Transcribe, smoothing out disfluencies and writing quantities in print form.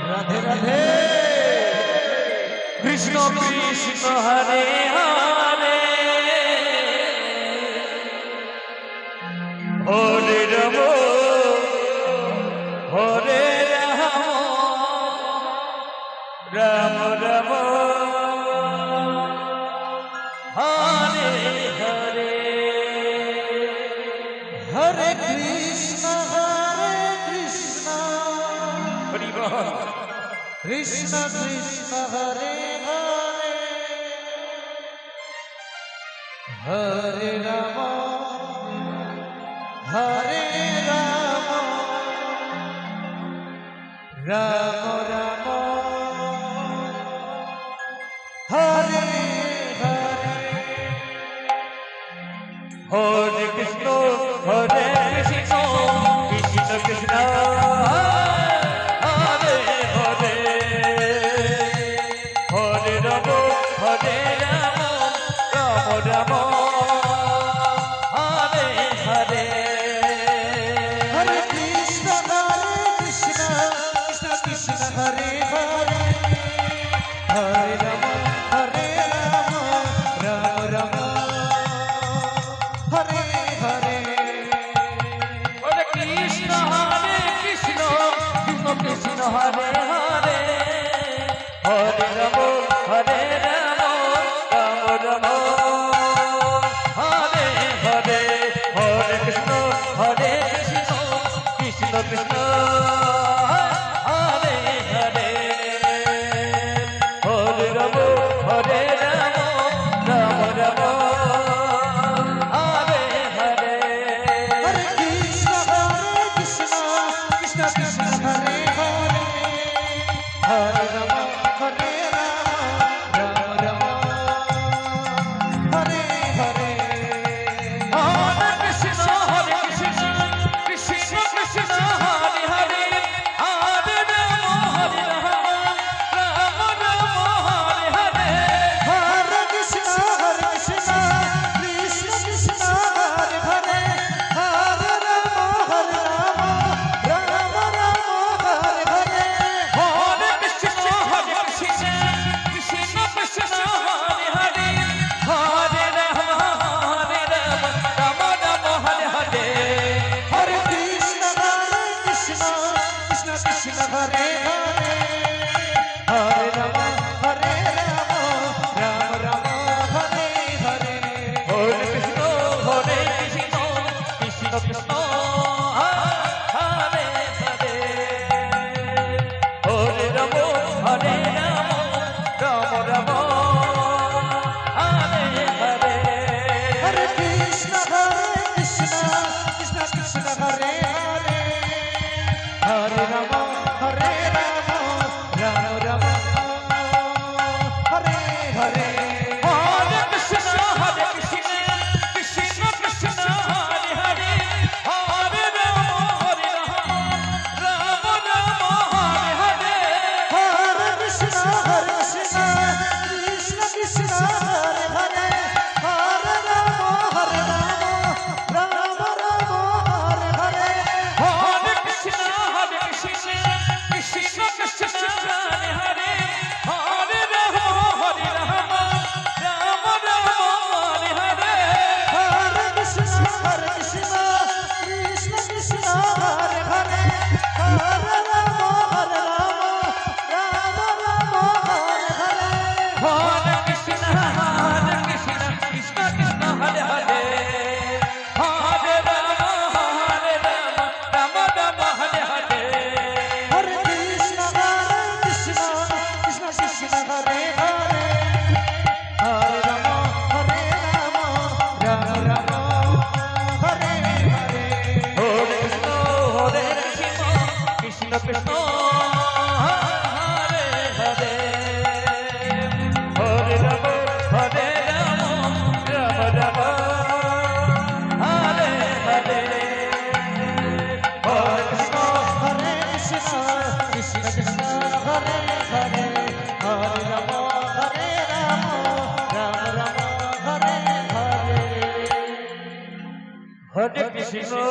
Radhe Radhe Krishna Krishna Hare Hare Hare Ram হরে Ram Ram Ram Hare Hare Hare Krishna Hari বল Krishna Krishna Hare Hare Hare Ram হরে Ram Ram Ram Hare Hare Hare Krishna হরে Krishna Krishna Krishna Hare Hare Hare Ram হরে Ram Ram Ram Hare Hare Hare Krishna Krishna Krishna Hare Hare Hare Ram Ram Ram Hare Hare Hare Krishna Krishna Krishna Hare Hare Hare Ram হরে Ram Ram Ram Hare Hare Hare Krishna Krishna Krishna Krishna Hare Hare Hare Ram হরে Ram Ram Ram Hare Hare Hare Krishna Krishna Krishna Hare Hare Hare Ram Ram Ram Hare Hare Hare Krishna Krishna Krishna Hare Hare Hare Ram Ram Ram Hare Hare Hare Krishna Krishna Krishna Hare Hare Hare Ram Ram Ram Hare Hare Hare Krishna Krishna Krishna Hare Hare Hare Ram Ram Ram Hare Hare Hare Krishna Krishna Krishna Hare Hare Hare Ram Ram Ram Hare Hare Hare Krishna Krishna Krishna Hare Hare Hare Ram Ram Ram Hare Hare Hare Krishna Krishna Krishna Hare Hare Hare Ram Ram Ram Hare Hare Hare Krishna Krishna Krishna Hare Hare Hare Ram Ram Ram Hare Hare Hare Krishna Krishna Krishna Hare Hare Hare Ram Ram Ram Hare Hare Hare Krishna Krishna Krishna Hare Hare Hare Ram Ram Ram Hare Hare Hare Krishna Krishna Krishna Hare Hare Hare Ram Ram Ram Hare Hare Hare Krishna Krishna Krishna Hare Hare Hare Ram Ram Ram Hare Hare Hare Krishna Krishna Krishna Hare Hare Hare Ram Ram Ram Hare Hare Hare Krishna Krishna Krishna Hare Hare Hare Ram Ram Ram Hare Hare Hare Krishna হরে Krishna Krishna Hare Hare Hare Ram Ram Ram Hare Hare Hare Krishna